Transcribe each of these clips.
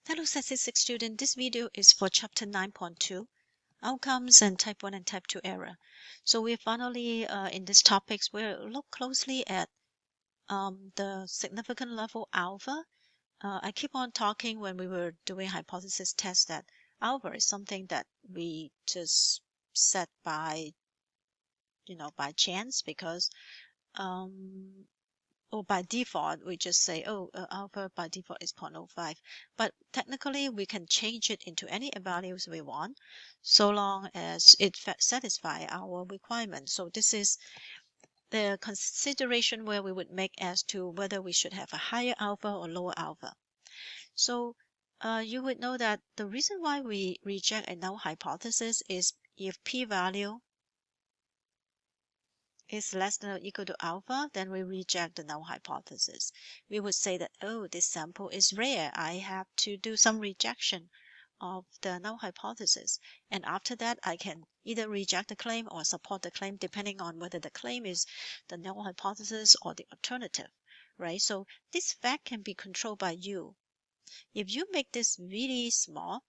Hello statistics student, this video is for chapter 9.2, outcomes and type 1 and type 2 error. So we finally, in these topics, we'll look closely at the significant level alpha. I keep on talking when we were doing hypothesis tests that alpha is something that we just set by, by chance because or by default, we just say, alpha by default is 0.05. But technically, we can change it into any values we want, so long as it satisfies our requirements. So this is the consideration where we would make as to whether we should have a higher alpha or lower alpha. So you would know that the reason why we reject a null hypothesis is if p-value is less than or equal to alpha, then we reject the null hypothesis. We would say that, oh, this sample is rare. I have to do some rejection of the null hypothesis. And after that, I can either reject the claim or support the claim, depending on whether the claim is the null hypothesis or the alternative, right? So this fact can be controlled by you. If you make this really small,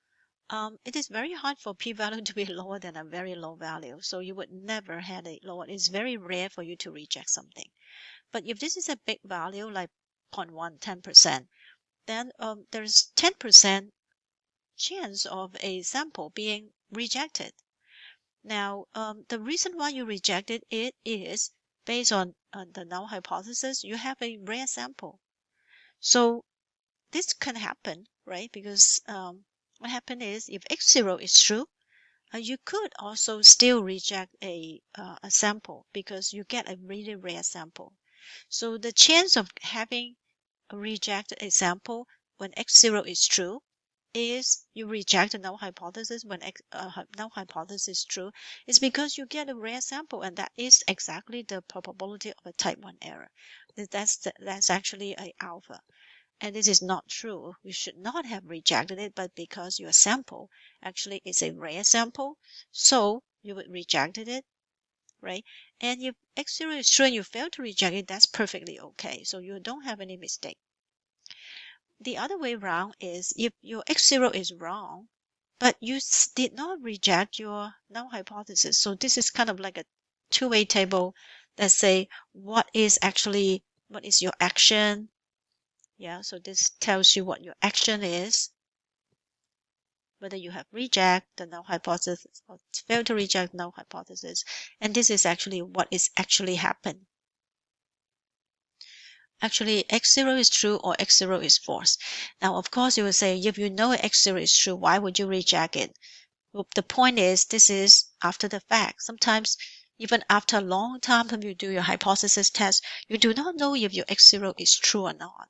it is very hard for p-value to be lower than a very low value. So you would never have a lower. It's very rare for you to reject something. But if this is a big value like 0.1, 10%, then there's 10% chance of a sample being rejected. Now, the reason why you rejected it is based on the null hypothesis. You have a rare sample. So this can happen, right? Because what happens is if x0 is true, you could also still reject a sample because you get a really rare sample. So the chance of having reject a sample when x0 is true is you reject the null hypothesis when null hypothesis is true is because you get a rare sample, and that is exactly the probability of a type 1 error. That's actually a alpha. And this is not true. You should not have rejected it, but because your sample actually is a rare sample, so you would rejected it, right? And if x0 is true and you fail to reject it, that's perfectly okay. So you don't have any mistake. The other way around is if your x0 is wrong, but you did not reject your null hypothesis. So this is kind of like a two-way table. Let's say what is your action? Yeah, so this tells you what your action is, whether you have reject the null hypothesis or fail to reject null hypothesis. And this is actually what is actually happened. Actually, x0 is true or x0 is false. Now, of course, you will say, if you know x0 is true, why would you reject it? Well, the point is, this is after the fact. Sometimes, even after a long time when you do your hypothesis test, you do not know if your x0 is true or not.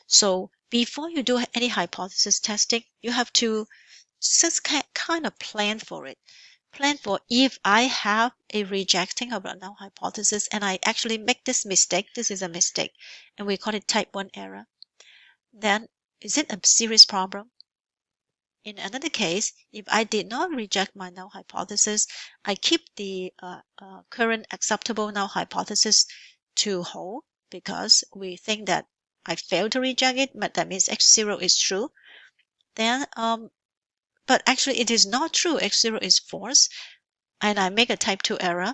So before you do any hypothesis testing, you have to just kind of plan for it. Plan for if I have a rejecting of a null hypothesis and I actually make this mistake, this is a mistake, and we call it type 1 error, then is it a serious problem? In another case, if I did not reject my null hypothesis, I keep the current acceptable null hypothesis to hold because we think that I failed to reject it, but that means x0 is true. Then, but actually it is not true. X0 is false, and I make a type 2 error.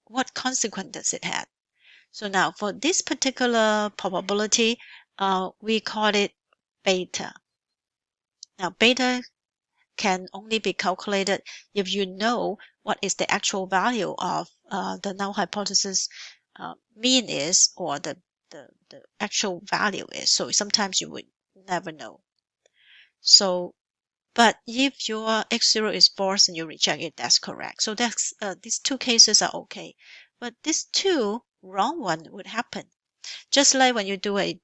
What consequence does it have? So now for this particular probability, we call it beta. Now beta can only be calculated if you know what is the actual value of the null hypothesis mean is, or the actual value is. So sometimes you would never know. So, but if your x0 is false and you reject it, that's correct. So that's these two cases are okay. But these two wrong one would happen. Just like when you do a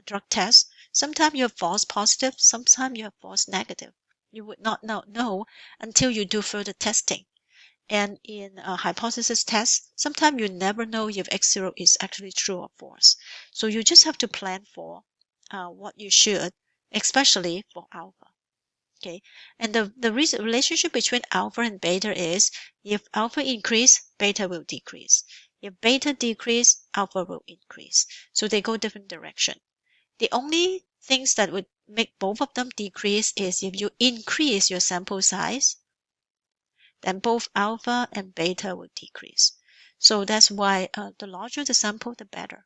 drug test, sometimes you have false positive, sometimes you have false negative. You would not know until you do further testing. And in a hypothesis test, sometimes you never know if x0 is actually true or false. So you just have to plan for what you should, especially for alpha. Okay, and the relationship between alpha and beta is if alpha increase, beta will decrease. If beta decrease, alpha will increase. So they go different direction. The only things that would make both of them decrease is if you increase your sample size, then both alpha and beta would decrease. So that's why the larger the sample, the better.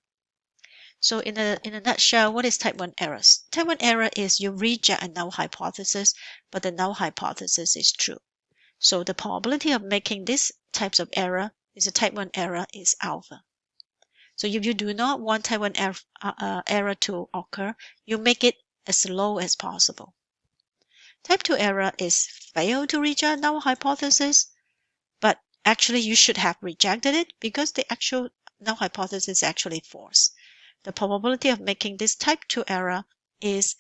So in a nutshell, what is type 1 errors? Type 1 error is you reject a null hypothesis, but the null hypothesis is true. So the probability of making these types of error is a type 1 error is alpha. So if you do not want type 1 error to occur, you make it as low as possible. Type 2 error is fail to reject null hypothesis, but actually you should have rejected it because the actual null hypothesis is actually false. The probability of making this type 2 error is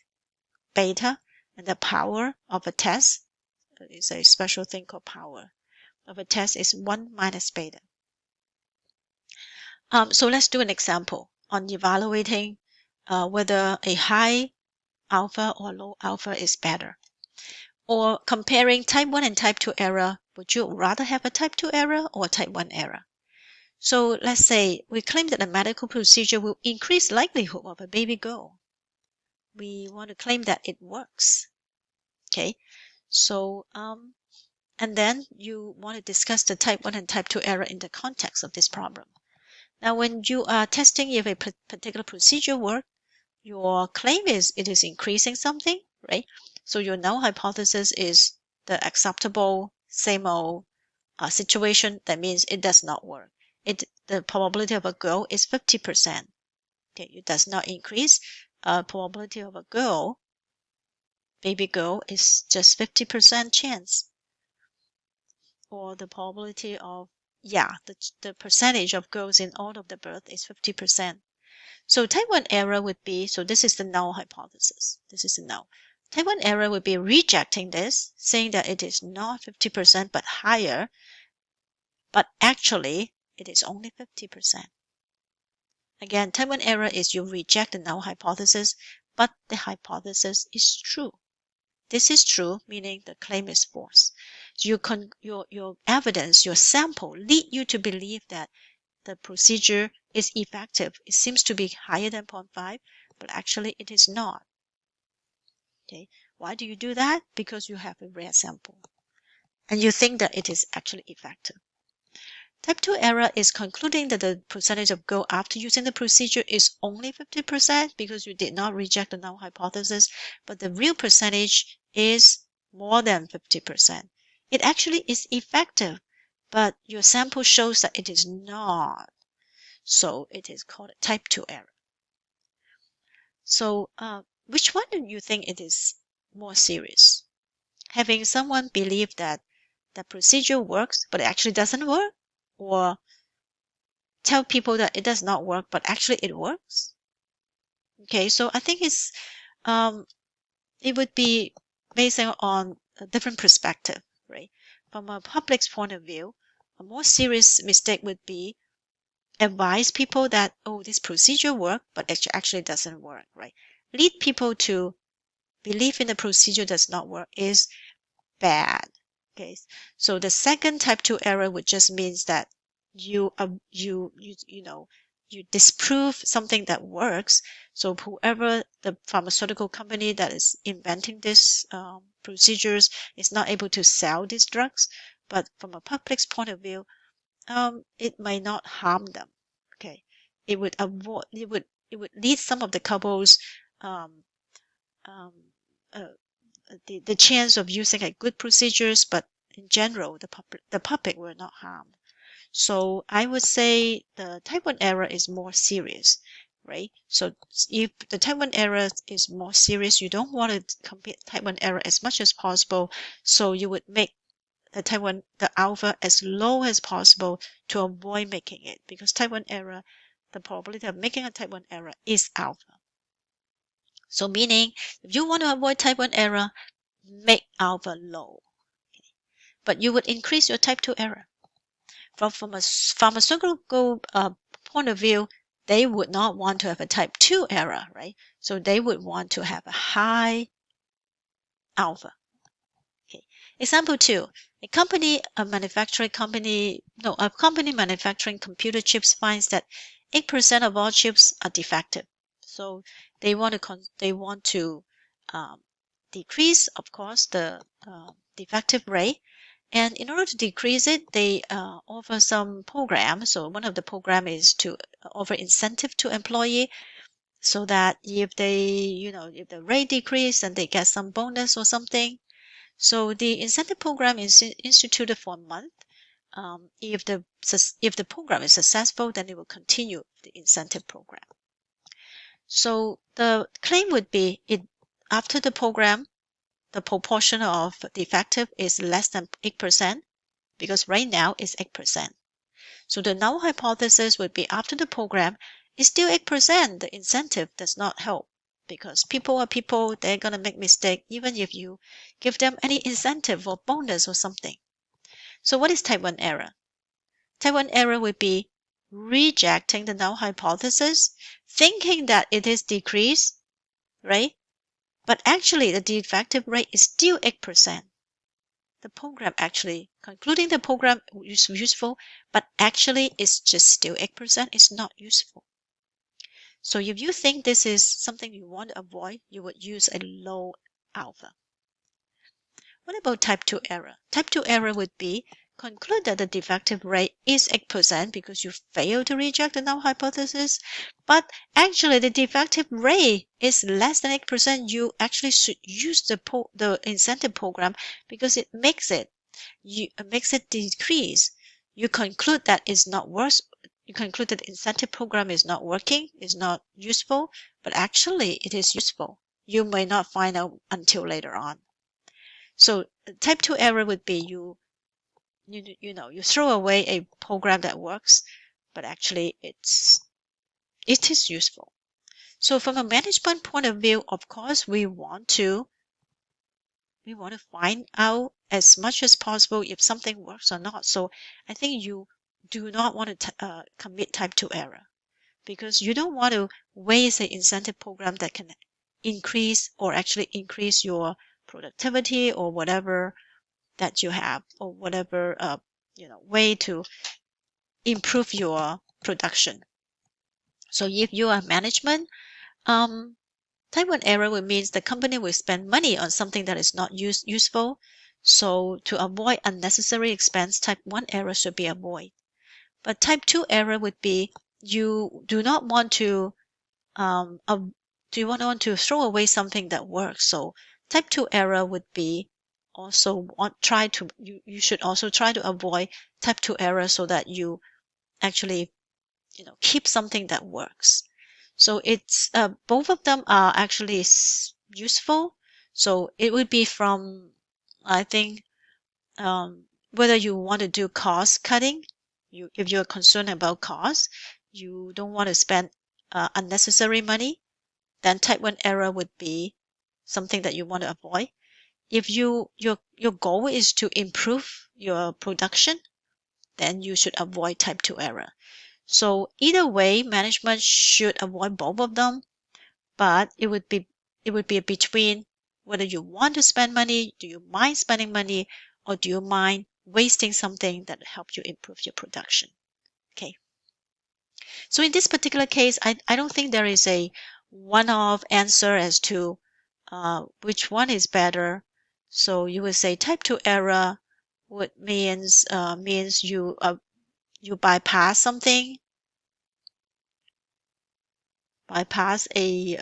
beta, and the power of a test is a special thing called power of a test is 1 minus beta. So let's do an example on evaluating whether a high alpha or low alpha is better. Or comparing type 1 and type 2 error, would you rather have a type 2 error or type 1 error? So let's say we claim that a medical procedure will increase likelihood of a baby girl. We want to claim that it works. Okay, so and then you want to discuss the type 1 and type 2 error in the context of this problem. Now, when you are testing if a particular procedure works, your claim is it is increasing something, right? So your null hypothesis is the acceptable same old situation. That means it does not work. The probability of a girl is 50%. Okay, it does not increase. Probability of a girl, baby girl, is just 50% chance. Or the probability of the percentage of girls in all of the birth is 50%. So type 1 error would be, so this is the null hypothesis. This is the null. Type 1 error would be rejecting this, saying that it is not 50% but higher, but actually it is only 50%. Again, type 1 error is you reject the null hypothesis, but the hypothesis is true. This is true, meaning the claim is false. So your evidence, your sample lead you to believe that the procedure is effective. It seems to be higher than 0.5, but actually it is not. Okay, why do you do that? Because you have a rare sample and you think that it is actually effective. Type 2 error is concluding that the percentage of girl after using the procedure is only 50% because you did not reject the null hypothesis, but the real percentage is more than 50%. It actually is effective, but your sample shows that it is not. So it is called a type 2 error. So which one do you think it is more serious? Having someone believe that the procedure works, but it actually doesn't work? Or tell people that it does not work, but actually it works? Okay, so I think it would be based on a different perspective, right? From a public's point of view, a more serious mistake would be advise people that, oh, this procedure works, but it actually doesn't work, right? Lead people to believe in the procedure does not work is bad. Okay, so the second type 2 error would just means that you disprove something that works. So whoever the pharmaceutical company that is inventing this procedures is not able to sell these drugs, but from a public's point of view, it might not harm them. Okay, it would lead some of the couples the chance of using a good procedures, but in general, the public will not harm. So I would say the type 1 error is more serious, right? So if the type 1 error is more serious, you don't want to compare type 1 error as much as possible. So you would make the type 1, the alpha as low as possible to avoid making it, because type 1 error, the probability of making a type 1 error is alpha. So meaning, if you want to avoid type 1 error, make alpha low. Okay. But you would increase your type 2 error. From a pharmaceutical point of view, they would not want to have a type 2 error, right? So they would want to have a high alpha. Okay. Example 2. A company manufacturing computer chips finds that 8% of all chips are defective. So they want to decrease, of course, the defective rate. And in order to decrease it, they offer some program. So one of the program is to offer incentive to employee, so that if they, if the rate decrease, then they get some bonus or something. So the incentive program is instituted for a month. If the program is successful, then it will continue the incentive program. So the claim would be, after the program, the proportion of defective is less than 8%, because right now it's 8%. So the null hypothesis would be, after the program, it's still 8%. The incentive does not help, because people are people, they're going to make mistake even if you give them any incentive or bonus or something. So what is type 1 error? Type 1 error would be rejecting the null hypothesis, thinking that it is decreased, right? But actually the defective rate is still 8%. The program actually, concluding the program is useful, but actually it's just still 8%. It's not useful. So if you think this is something you want to avoid, you would use a low alpha. What about type 2 error? Type 2 error would be, conclude that the defective rate is 8% because you failed to reject the null hypothesis, but actually the defective rate is less than 8%. You actually should use the incentive program because it makes it decrease. You conclude that it's not worth. You conclude that the incentive program is not working, is not useful, but actually it is useful. You may not find out until later on. So type 2 error would be, you throw away a program that works, but actually it is useful. So from a management point of view, of course, we want to find out as much as possible if something works or not. So I think you do not want to commit type 2 error, because you don't want to waste an incentive program that can increase or actually increase your productivity or whatever that you have, or whatever way to improve your production. So if you are management, type 1 error would means the company will spend money on something that is not useful. So to avoid unnecessary expense, type 1 error should be avoided. But type 2 error would be, you do not want to throw away something that works. So type 2 error would be, you should also try to avoid type 2 error, so that you actually keep something that works. So it's both of them are actually useful. So it would be from, I think, whether you want to do cost cutting, if you're concerned about cost, you don't want to spend unnecessary money, then type 1 error would be something that you want to avoid. If your goal is to improve your production, then you should avoid type 2 error. So either way, management should avoid both of them, but it would be between whether you want to spend money, do you mind spending money, or do you mind wasting something that helps you improve your production. Okay. So in this particular case, I don't think there is a one-off answer as to which one is better. So you would say type 2 error would means you bypass something, bypass a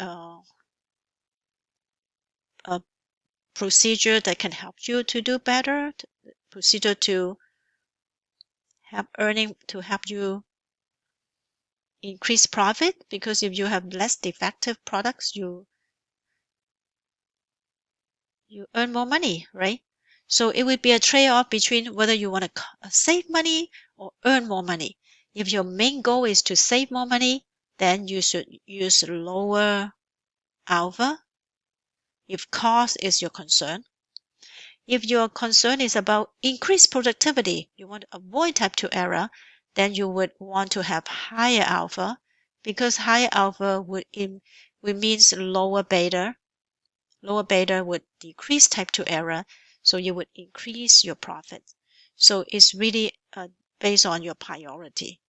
procedure that can help you to do better, procedure to have earning, to help you increase profit, because if you have less defective products, you earn more money, right? So it would be a trade-off between whether you want to save money or earn more money. If your main goal is to save more money, then you should use lower alpha. If cost is your concern. If your concern is about increased productivity, you want to avoid type 2 error, then you would want to have higher alpha, because higher alpha would means lower beta. Lower beta would decrease type 2 error, so you would increase your profit. So it's really based on your priority.